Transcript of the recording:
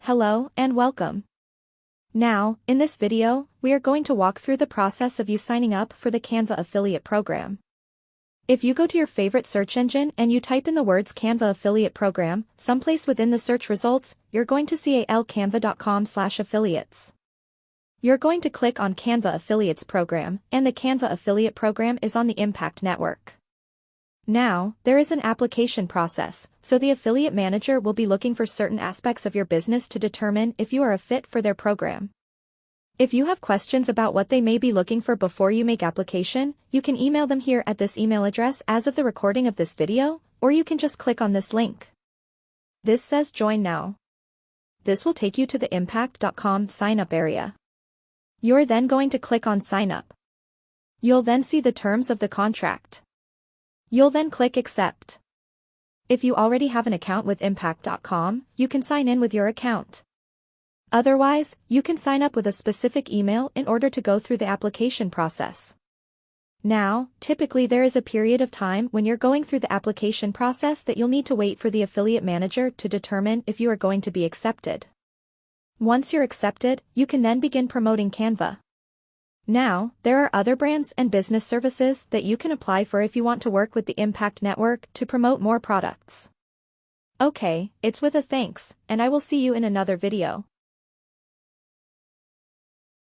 Hello and welcome. Now, in this video, we are going to walk through the process of you signing up for the Canva affiliate program. If you go to your favorite search engine and you type in the words Canva affiliate program, someplace within the search results, you're going to see canva.com/affiliates. You're going to click on Canva affiliates program, and the Canva affiliate program is on the Impact network. Now, there is an application process, so the affiliate manager will be looking for certain aspects of your business to determine if you are a fit for their program. If you have questions about what they may be looking for before you make application, you can email them here at this email address as of the recording of this video, or you can just click on this link. This says Join Now. This will take you to the impact.com sign up area. You're then going to click on Sign Up. You'll then see the terms of the contract. You'll then click Accept. If you already have an account with impact.com, you can sign in with your account. Otherwise, you can sign up with a specific email in order to go through the application process. Now, typically there is a period of time when you're going through the application process that you'll need to wait for the affiliate manager to determine if you are going to be accepted. Once you're accepted, you can then begin promoting Canva. Now, there are other brands and business services that you can apply for if you want to work with the Impact Network to promote more products. Okay, it's with a thanks, and I will see you in another video.